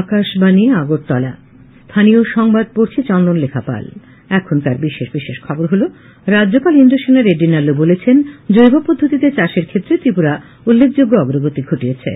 আকাশবাণী আগরতলা। স্থানীয় সংবাদ পড়ছে চন্দন লেখাপাল। এখনকার বিশেষ বিশেষ খবর হল, রাজ্যপাল ইন্দ্রসেনা রেড্ডি নাল্লু বলেছেন, জৈব পদ্ধতিতে চাষের ক্ষেত্রে ত্রিপুরা উল্লেখযোগ্য অগ্রগতি ঘটিয়েছে।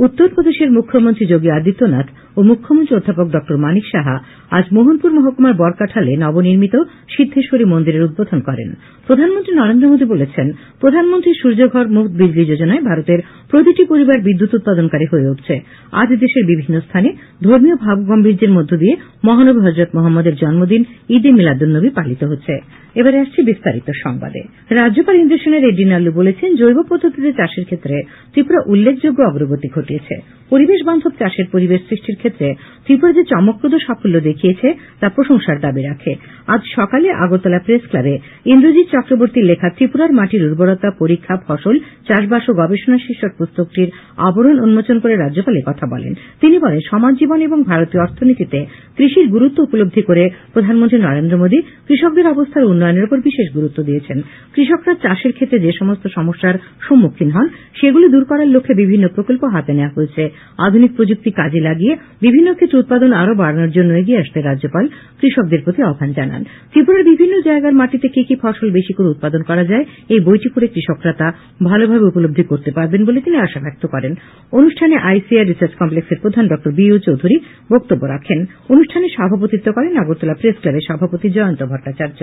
উত্তরপ্রদেশের মুখ্যমন্ত্রী যোগী আদিত্যনাথ ও মুখ্যমন্ত্রী অধ্যাপক ড মানিক সাহা আজ মোহনপুর মহকুমার বরকাঠালে নবনির্মিত সিদ্ধেশ্বরী মন্দিরের উদ্বোধন করেন। প্রধানমন্ত্রী নরেন্দ্র মোদী বলেছেন, প্রধানমন্ত্রী সূর্যঘর মুফত বিজলি যোজনায় ভারতের প্রতিটি পরিবার বিদ্যুৎ উৎপাদনকারী হয়ে উঠছে। আজ দেশের বিভিন্ন স্থানে ধর্মীয় ভাবগাম্ভীর্যের মধ্য দিয়ে মহানবী হযরত মোহাম্মদের জন্মদিন ঈদে মিলাদুন্নবী পালিত হচ্ছে। এবারে আসছে বিস্তারিত সংবাদে। রাজ্যপাল ইন্দ্রসেনা রেড্ডি নাল্লু বলেছেন, জৈব পদ্ধতিতে চাষের ক্ষেত্রে ত্রিপুরা উল্লেখযোগ্য অগ্রগতি ঘটিয়েছে। পরিবেশ বান্ধব চাষের পরিবেশ সৃষ্টির ক্ষেত্রে ত্রিপুরা যে চমকপ্রদ সাফল্য দেখিয়েছে তা প্রশংসার দাবি রাখে। আজ সকালে আগরতলা প্রেস ক্লাবে ইন্দ্রজিৎ চক্রবর্তীর লেখা ত্রিপুরার মাটির উর্বরতা পরীক্ষা, ফসল, চাষবাস ও গবেষণা শীর্ষক পুস্তকটির আবরণ উন্মোচন করে রাজ্যপাল কথা বলেন। তিনি বলেন, সমাজ জীবন এবং ভারতীয় অর্থনীতিতে কৃষির গুরুত্ব উপলব্ধি করে প্রধানমন্ত্রী নরেন্দ্র মোদী কৃষকদের অবস্থার উন্নয়নের উপর বিশেষ গুরুত্ব দিয়েছেন। কৃষকরা চাষের ক্ষেত্রে যে সমস্ত সমস্যার সম্মুখীন হন সেগুলি দূর করার লক্ষ্যে বিভিন্ন প্রকল্প হাতে নেওয়া হয়েছে। আধুনিক প্রযুক্তি কাজে লাগিয়ে বিভিন্ন ক্ষেত্রে উৎপাদন আরও বাড়ানোর জন্য এগিয়ে আসতে রাজ্যপাল কৃষকদের প্রতি আহ্বান জানান। ত্রিপুরার বিভিন্ন জায়গার মাটিতে কি কি ফসল বেশি করে উৎপাদন করা যায় এই বইটি পড়ে কৃষকরা তা ভালোভাবে উপলব্ধি করতে পারবেন বলে তিনি আশা ব্যক্ত করেন। অনুষ্ঠানে আইসিআর রিসার্চ কমপ্লেক্সের প্রধান ড বিউ চৌধুরী বক্তব্য রাখেন। অনুষ্ঠানে সভাপতিত্ব করেন আগরতলা প্রেস ক্লাবের সভাপতি জয়ন্ত ভট্টাচার্য।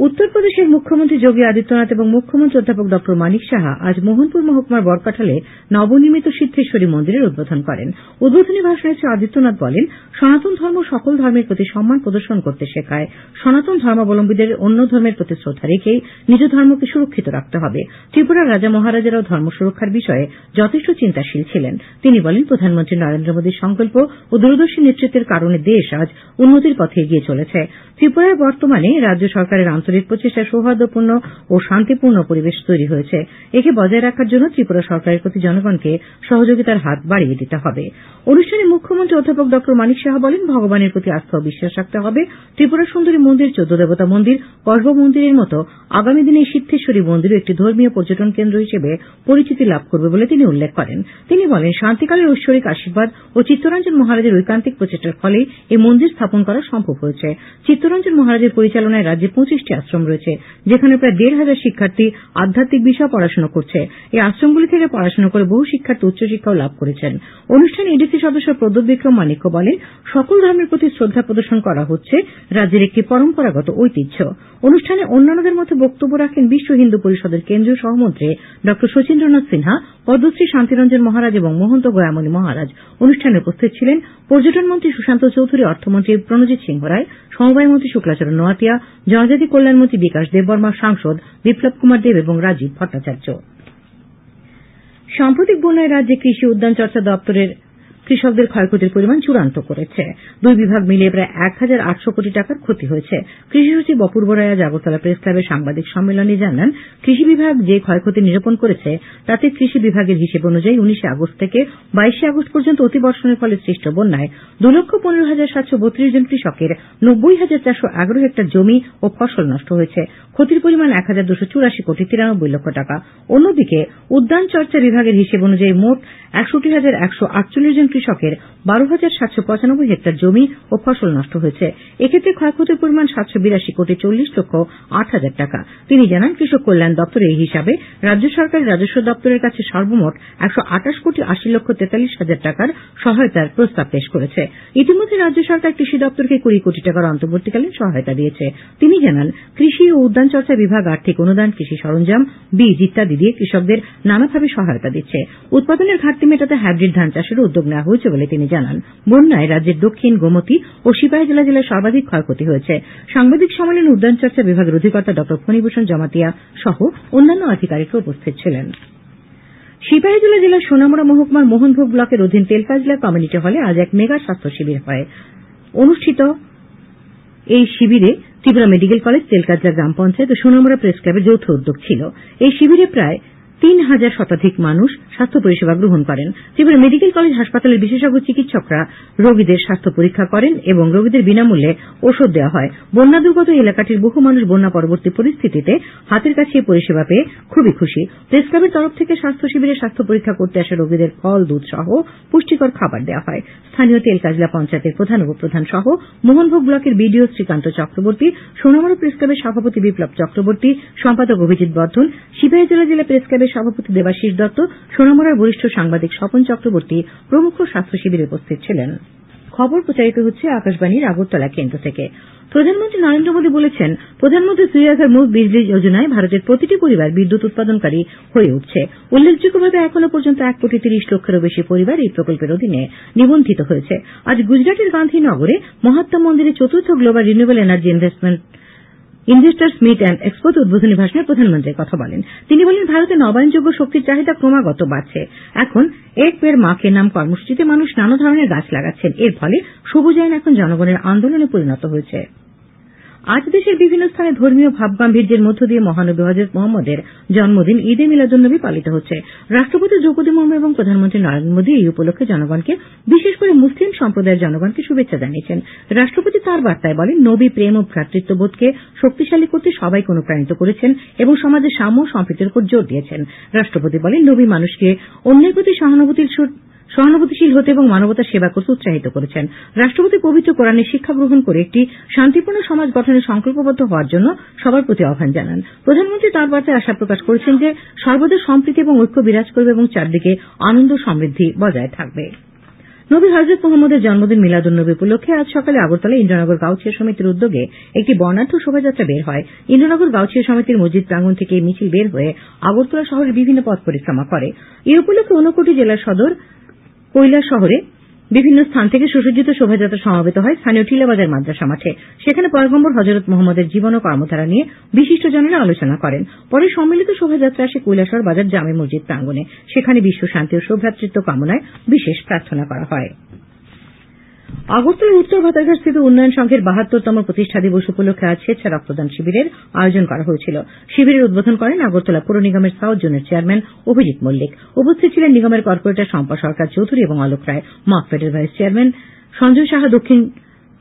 উত্তরপ্রদেশের মুখ্যমন্ত্রী যোগী আদিত্যনাথ এবং মুখ্যমন্ত্রী অধ্যাপক ড মানিক সাহা আজ মোহনপুর মহকুমার বরকাঠালে নবনির্মিত সিদ্ধেশ্বরী মন্দিরের উদ্বোধন করেন। উদ্বোধনী ভাষণে শ্রী আদিত্যনাথ বলেন, সনাতন ধর্ম সকল ধর্মের প্রতি সম্মান প্রদর্শন করতে শেখায়। সনাতন ধর্মাবলম্বীদের অন্য ধর্মের প্রতি শ্রদ্ধা রেখেই নিজ ধর্মকে সুরক্ষিত রাখতে হবে। ত্রিপুরার রাজা মহারাজারাও ধর্ম সুরক্ষার বিষয়ে যথেষ্ট চিন্তাশীল ছিলেন। তিনি বলেন, প্রধানমন্ত্রী নরেন্দ্র মোদীর সংকল্প ও দূরদর্শী নেতৃত্বের কারণে দেশ আজ উন্নতির পথে এগিয়ে চলেছে। ত্রিপুরায় বর্তমানে রাজ্য সরকারের আন্তরিক প্রচেষ্টায় সৌহার্দ্যপূর্ণ ও শান্তিপূর্ণ পরিবেশ তৈরি হয়েছে। একে বজায় রাখার জন্য ত্রিপুরা সরকারের প্রতি জনগণকে সহযোগিতার হাত বাড়িয়ে দিতে হবে। অনুষ্ঠানে মুখ্যমন্ত্রী অধ্যাপক ড মানিক সাহা বলেন, ভগবানের প্রতি আস্থা ও বিশ্বাস রাখতে হবে। ত্রিপুরা সুন্দরী মন্দির, 14 দেবতা মন্দির, গর্ভ মন্দিরের মতো আগামী দিনে সিদ্ধেশ্বরী মন্দিরও একটি ধর্মীয় পর্যটন কেন্দ্র হিসেবে পরিচিতি লাভ করবে বলে তিনি উল্লেখ করেন। তিনি বলেন, শান্তিকালের ঐশ্বরিক আশীর্বাদ ও চিত্তরঞ্জন মহারাজের ঐকান্তিক প্রচেষ্টার ফলে এই মন্দির স্থাপন করা সম্ভব হয়েছে। চিত্তরঞ্জন মহারাজের পরিচালনায় রাজ্যে 25টি আশ্রম রয়েছে, যেখানে প্রায় 1,500 শিক্ষার্থী আধ্যাত্মিক বিষয়ে পড়াশোনা করছে। এই আশ্রমগুলি থেকে পড়াশোনা করে বহু শিক্ষার্থী উচ্চশিক্ষাও লাভ করেছেন। অনুষ্ঠানে এডিসি সদস্য প্রদ্যোৎ বিক্রম মানিক্য বলেন, সকল ধর্মের প্রতি শ্রদ্ধা প্রদর্শন করা হচ্ছে রাজ্যের একটি পরম্পরাগত ঐতিহ্য। অনুষ্ঠানে অন্যান্যদের মধ্যে বক্তব্য রাখেন বিশ্ব হিন্দু পরিষদের কেন্দ্রীয় সহমন্ত্রী ড শচীন্দ্রনাথ সিনহা, পদ্মশ্রী শান্তিরঞ্জন মহারাজ এবং মহন্ত গয়ামণি মহারাজ। অনুষ্ঠানে উপস্থিত ছিলেন পর্যটন মন্ত্রী সুশান্ত চৌধুরী, অর্থমন্ত্রী প্রণজিৎ সিংহ রায়, সমবায় মন্ত্রী শুক্লাচরণ নোয়াতিয়া, জনজাতি কল্যাণমন্ত্রী বিকাশ দেববর্মা, সাংসদ বিপ্লব কুমার দেব এবং রাজীব ভট্টাচার্য। সাম্প্রতিক বন্যায় রাজ্যে কৃষি উদ্যান চর্চা দপ্তরের কৃষকদের ক্ষয়ক্ষতির পরিমাণ চূড়ান্ত করেছে। দুই বিভাগ মিলিয়ে প্রায় 1,800 কোটি টাকার ক্ষতি হয়েছে। কৃষি সচিব অপূর্ব রায় আজ আগরতলা প্রেস ক্লাবে সাংবাদিক সম্মেলনে জানান, কৃষি বিভাগ যে ক্ষয়ক্ষতি নিরূপণ করেছে তাতে কৃষি বিভাগের হিসেব অনুযায়ী 19 আগস্ট থেকে 22 আগস্ট পর্যন্ত অতিবর্ষণের ফলে সৃষ্ট বন্যায় 2,15,732 জন কৃষকের 90,411 হেক্টর জমি ও ফসল নষ্ট হয়েছে। ক্ষতির পরিমাণ 1,284 কোটি 93 লক্ষ টাকা। অন্যদিকে উদ্যান চর্চা বিভাগের হিসেব অনুযায়ী মোট 61,148 জন কৃষকের 12,795 হেক্টর জমি ও ফসল নষ্ট হয়েছে। এক্ষেত্রে ক্ষয়ক্ষতির পরিমাণ 782 কোটি 40 লক্ষ 8 হাজার টাকা। তিনি জানান, কৃষক কল্যাণ দপ্তরের এই হিসাবে রাজ্য সরকারের রাজস্ব দপ্তরের কাছে সর্বমোট 128 কোটি 80 লক্ষ 43 হাজার টাকার সহায়তার প্রস্তাব পেশ করেছে। ইতিমধ্যে রাজ্য সরকার কৃষি দপ্তরকে 20 কোটি টাকার অন্তর্বর্তীকালীন সহায়তা দিয়েছে। তিনি জানান, কৃষি ও উদ্যান চর্চা বিভাগ আর্থিক অনুদান, কৃষি সরঞ্জাম, বীজ ইত্যাদি দিয়ে কৃষকদের নানাভাবে সহায়তা দিচ্ছে। উৎপাদনের ঘাটতি মেটাতে হাইব্রিড ধান চাষের উদ্যোগ নেওয়া হয়েছে বলে তিনি জানান। বন্যায় রাজ্যের দক্ষিণ, গোমতী ও সিপাহীজলা জেলায় সর্বাধিক ক্ষয়ক্ষতি হয়েছে। সাংবাদিক সম্মেলনে উদ্যান চর্চা বিভাগের অধিকর্তা ড ফণীভূষণ জমাতিয়া সহ অন্যান্য আধিকারিকরা উপস্থিত ছিলেন। সিপাহীজলা জেলার সোনামুড়া মহকুমার মোহনভোগ ব্লকের অধীন তেলকাজলা কমিউনিটি হলে আজ এক মেগা স্বাস্থ্য শিবির অনুষ্ঠিত হয়। এই শিবিরে ত্রিপুরা মেডিকেল কলেজ, তেলকাজলা গ্রাম পঞ্চায়েত ও সোনামুড়া প্রেস ক্লাবের যৌথ উদ্যোগ ছিল। এই শিবিরে প্রায় 3,000 শতাধিক মানুষ স্বাস্থ্য পরিষেবা গ্রহণ করেন। ত্রিপুরা মেডিকেল কলেজ হাসপাতালের বিশেষজ্ঞ চিকিৎসকরা রোগীদের স্বাস্থ্য পরীক্ষা করেন এবং রোগীদের বিনামূল্যে ওষুধ দেওয়া হয়। বন্যা দুর্গত এলাকাটির বহু মানুষ বন্যা পরবর্তী পরিস্থিতিতে হাতের কাছে এই পরিষেবা পেয়ে খুবই খুশি। প্রেস ক্লাবের তরফ থেকে স্বাস্থ্য শিবিরে স্বাস্থ্য পরীক্ষা করতে আসা রোগীদের ফল, দুধ সহ পুষ্টিকর খাবার দেওয়া হয়। স্থানীয় তেলকাজলা পঞ্চায়েতের প্রধান, উপপ্রধান সহ মোহনভোগ ব্লকের বিডিও শ্রীকান্ত চক্রবর্তী, সোনামুড়া প্রেস ক্লাবের সভাপতি বিপ্লব চক্রবর্তী, সম্পাদক অভিজিৎ বর্ধন, সিপাহীজলা জেলা প্রেস ক্লাবের সভাপতি দেবাশিস দত্ত, সোনামুড়ার বরিষ্ঠ সাংবাদিক স্বপন চক্রবর্তী প্রমুখ স্বাস্থ্য শিবিরে উপস্থিত ছিলেন। খবর প্রচারিত হচ্ছে আকাশবাণীর আগরতলা কেন্দ্র থেকে। প্রধানমন্ত্রী নরেন্দ্র মোদী বলেছেন, প্রধানমন্ত্রী সূর্যাঘর মুফট বিজলি যোজনায় ভারতের প্রতিটি পরিবার বিদ্যুৎ উৎপাদনকারী হয়ে উঠছে। উল্লেখযোগ্যভাবে এখনো পর্যন্ত 1,30,00,000 লক্ষেরও বেশি পরিবার এই প্রকল্পের অধীনে নিবন্ধিত হয়েছে। আজ গুজরাটের গান্ধীনগরে মহাত্মা মন্দিরে 4th global renewable energy investors meet and এক্সপোতে উদ্বোধনী ভাষণে প্রধানমন্ত্রী কথা বলেন। তিনি বলেন, ভারতে নবায়নযোগ্য শক্তির চাহিদা ক্রমাগত বাড়ছে। এখন এক পেড় মা কে নাম কর্মসূচিতে মানুষ নানা ধরনের গাছ লাগাচ্ছেন। এর ফলে সবুজায়ন এখন জনগণের আন্দোলনে পরিণত হয়েছে। আজ দেশের বিভিন্ন স্থানে ধর্মীয় ভাবগাম্ভীর্যের মধ্য দিয়ে মহানবী হযরত মুহাম্মদের জন্মদিন ঈদে মিলাদুন্নবী পালিত হচ্ছে। রাষ্ট্রপতি দ্রৌপদী মুর্মু এবং প্রধানমন্ত্রী নরেন্দ্র মোদী এই উপলক্ষে জনগণকে, বিশেষ করে মুসলিম সম্প্রদায়ের জনগণকে শুভেচ্ছা জানিয়েছেন। রাষ্ট্রপতি তাঁর বার্তায় বলেন, নবী প্রেম ও ভ্রাতৃত্ববোধকে শক্তিশালী করতে সবাইকে অনুপ্রাণিত করেছেন এবং সমাজে সাম্য ও সম্প্রীতির উপর জোর দিয়েছেন। রাষ্ট্রপতি বলেন, নবী মানুষকে অন্যের প্রতি সহানুভূতিশীল হতে এবং মানবতার সেবা করতে উৎসাহিত করেছেন। রাষ্ট্রপতি পবিত্র কোরআনের শিক্ষা গ্রহণ করে একটি শান্তিপূর্ণ সমাজ গঠনে সংকল্পবদ্ধ হওয়ার জন্য সবার প্রতি আহ্বান জানান। প্রধানমন্ত্রী তাঁর বার্তায় আশা প্রকাশ করেছেন যে সর্বদা সম্প্রীতি এবং ঐক্য বিরাজ করবে এবং চারদিকে আনন্দ সমৃদ্ধি বজায় থাকবে। নবী হযরত মুহাম্মদের জন্মদিন মিলাদুন্নবী উপলক্ষে আজ সকালে আগরতলা ইন্দ্রনগর গাউছিয়া সমিতির উদ্যোগে একটি বর্ণাঢ্য শোভাযাত্রা বের হয়। ইন্দ্রনগর গাউছিয়া সমিতির মসজিদ প্রাঙ্গণ থেকে এই মিছিল বের হয়ে আগরতলা শহরের বিভিন্ন পথ পরিক্রমা করে। এই উপলক্ষে ঊনকোটি জেলার সদর কৈলাসহরে বিভিন্ন স্থান থেকে সুসজ্জিত শোভাযাত্রা সমবেত হয় স্থানীয় টিলাবাজার মাদ্রাসা মাঠে। সেখানে পয়গম্বর হযরত মুহাম্মদের জীবন ও কর্মধারা নিয়ে বিশিষ্টজনেরা আলোচনা করেন। পরে সম্মিলিত শোভাযাত্রা আসে কৈলাসহর বাজার জামে মসজিদ প্রাঙ্গণে। সেখানে বিশ্ব শান্তি ও সৌভ্রাতৃত্ব কামনায় বিশেষ প্রার্থনা করা হয়। আগরতলার উত্তর ভাতারঘাট স্থিত উন্নয়ন সংঘের 72তম প্রতিষ্ঠা দিবস উপলক্ষে আজ স্বেচ্ছা রক্তদান শিবিরের আয়োজন করা হয়েছিল। শিবিরের উদ্বোধন করেন আগরতলা পৌর নিগমের সাউথ জোনের চেয়ারম্যান অভিজিৎ মল্লিক। উপস্থিত ছিলেন নিগমের কর্পোরেটর শম্পা সরকার চৌধুরী এবং অলোক রায়, মার্কফেডের ভাইস চেয়ারম্যান সঞ্জয় সাহা, দক্ষিণ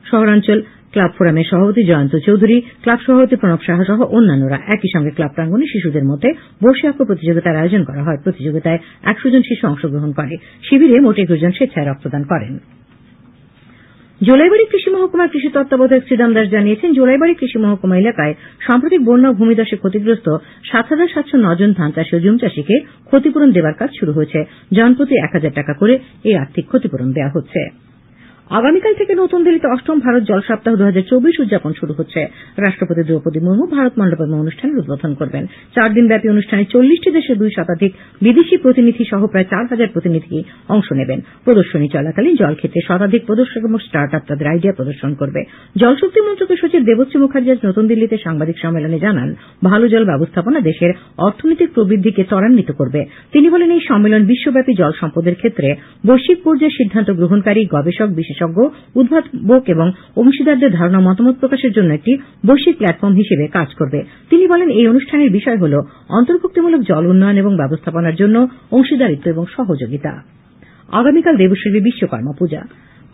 শহরাঞ্চল ক্লাব ফোরামের সভাপতি জয়ন্ত চৌধুরী, ক্লাব সভাপতি প্রণব সাহা সহ অন্যান্যরা। একই সঙ্গে ক্লাব প্রাঙ্গণে শিশুদের মধ্যে বসে আঁকো প্রতিযোগিতার আয়োজন করা হয়। প্রতিযোগিতায় 100 জন শিশু অংশগ্রহণ করে। শিবিরে মোট 21 জন স্বেচ্ছায় রক্তদান করেন। জোলাইবাড়ি কৃষি মহকুমার কৃষি তত্ত্বাবধায়ক শ্রীরাম দাস জানিয়েছেন, জোলাইবাড়ি কৃষি মহকুমা এলাকায় সাম্প্রতিক বন্যা ও ভূমিধসে ক্ষতিগ্রস্ত 7,709 জন ধান চাষী ও জুম চাষীকে ক্ষতিপূরণ দেবার কাজ শুরু হয়েছে। জনপ্রতি 1,000 টাকা করে এই আর্থিক ক্ষতিপূরণ দেওয়া হচ্ছে। আগামীকাল থেকে নতুন দিল্লিতে 8ম ভারত জল সপ্তাহ 2024 উদযাপন শুরু হচ্ছে। রাষ্ট্রপতি দ্রৌপদী মুর্মু ভারত মণ্ডপম অনুষ্ঠানের উদ্বোধন করবেন। 4 দিনব্যাপী অনুষ্ঠানে 40টি দেশের 2 শতাধিক বিদেশি প্রতিনিধি সহ প্রায় 4,000 প্রতিনিধি অংশ নেবেন। প্রদর্শনী চলাকালীন জলক্ষেত্রে শতাধিক প্রদর্শক এবং স্টার্ট আপ তাদের আইডিয়া প্রদর্শন করবে। জলশক্তি মন্ত্রকের সচিব দেবশ্রী মুখার্জি আজ নতুন দিল্লিতে সাংবাদিক সম্মেলনে জানান, ভালো জল ব্যবস্থাপনা দেশের অর্থনৈতিক প্রবৃদ্ধিকে ত্বরান্বিত করবে। তিনি বলেন, এই সম্মেলন বিশ্বব্যাপী জল সম্পদের ক্ষেত্রে বৈশ্বিক পর্যায়ে সিদ্ধান্ত গ্রহণকারী গবেষক, বিশেষজ্ঞ, উদ্ভাবক এবং অংশীদারদের ধারণা মতামত প্রকাশের জন্য একটি বৈশ্বিক প্ল্যাটফর্ম হিসেবে কাজ করবে। তিনি বলেন, এই অনুষ্ঠানের বিষয় হল অন্তর্ভুক্তিমূলক জল উন্নয়ন এবং ব্যবস্থাপনার জন্য অংশীদারিত্ব এবং সহযোগিতা। আগামীকাল দেবশ্রী বিশ্বকর্মা পূজা।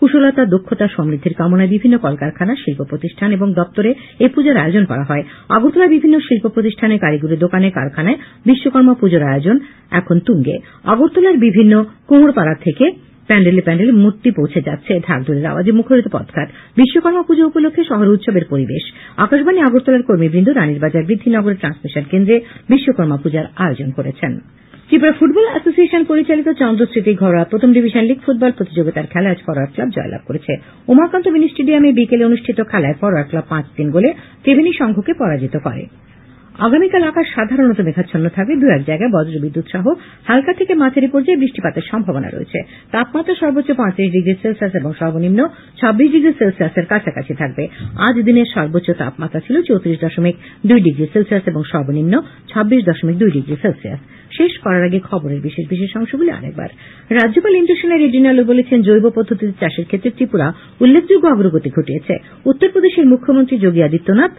কুশলতা, দক্ষতা, সমৃদ্ধির কামনায় বিভিন্ন কলকারখানা, শিল্প প্রতিষ্ঠান এবং দপ্তরে এই পূজার আয়োজন করা হয়। আগরতলার বিভিন্ন শিল্প প্রতিষ্ঠানে, কারিগরি দোকানে, কারখানায় বিশ্বকর্মা পুজোর আয়োজন এখন তুঙ্গে। আগরতলার বিভিন্ন কুমোরপাড়া থেকে প্যান্ডেলে প্যান্ডেলে মূর্তি পৌঁছে যাচ্ছে। ঢাকঢোলের আওয়াজে মুখরিত পথঘাট। বিশ্বকর্মা পুজো উপলক্ষে শহরে উৎসবের পরিবেশ। আকাশবাণী আগরতলার কর্মীবৃন্দ রানীরবাজার বৃদ্ধিনগরের ট্রান্সমিশন কেন্দ্রে বিশ্বকর্মা পূজার আয়োজন করেছেন। ত্রিপুরা ফুটবল অ্যাসোসিয়েশন পরিচালিত চন্দ্রস্মৃতি ঘরোয়া প্রথম ডিভিশন লীগ ফুটবল প্রতিযোগিতার খেলায় আজ ফরওয়ার্ড ক্লাব জয়লাভ করেছে। উমাকান্ত মিনি স্টেডিয়ামে বিকেলে অনুষ্ঠিত খেলায় ফরওয়ার্ড ক্লাব 5-3 গোলে ত্রিবেণী সংঘকে পরাজিত করে। আগামীকাল আকাশ সাধারণত মেঘাচ্ছন্ন থাকবে। 2-1 জায়গায় বজ্রবিদ্যুৎ সহ হালকা থেকে মাঝারি পর্যায়ে বৃষ্টিপাতের সম্ভাবনা রয়েছে। তাপমাত্রা সর্বোচ্চ 35 ডিগ্রি সেলসিয়াস এবং সর্বনিম্ন 26 ডিগ্রি সেলসিয়াসের কাছাকাছি থাকবে। আজ দিনের সর্বোচ্চ তাপমাত্রা ছিল 34.2 ডিগ্রি সেলসিয়াস এবং সর্বনিম্ন 26.2 ডিগ্রি সেলসিয়াস। শেষ করার আগে খবরের বিশেষ বিশেষ অংশগুলি আরেকবার। রাজ্যপাল ইন্দ্রসেনা রেড্ডি নালু বলেছেন, জৈব পদ্ধতিতে চাষের ক্ষেত্রে ত্রিপুরা উল্লেখযোগ্য অগ্রগতি ঘটিয়েছে। উত্তরপ্রদেশের মুখ্যমন্ত্রী যোগী আদিত্যনাথ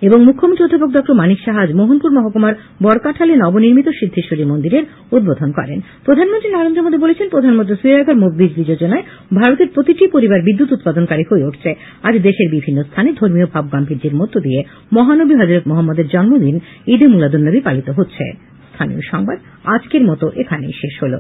এবং মুখ্যমন্ত্রী অধ্যাপক ড মানিক সাহা আজ মোহনপুর মহকুমার বরকাঠালে নবনির্মিত সিদ্ধেশ্বরী মন্দিরের উদ্বোধন করেন। প্রধানমন্ত্রী নরেন্দ্র মোদী বলেছেন, প্রধানমন্ত্রী সূর্যঘর মুখ বিজলি যোজনায় ভারতের প্রতিটি পরিবার বিদ্যুৎ উৎপাদনকারী হয়ে উঠছে। আজ দেশের বিভিন্ন স্থানে ধর্মীয় ভাবগাম্ভীর্যের মধ্য দিয়ে মহানবী হযরত মোহাম্মদের জন্মদিন ঈদে মিলাদুন্নবী পালিত হচ্ছে। স্থানীয় সংবাদ আজকের মতো এখানেই শেষ হলো।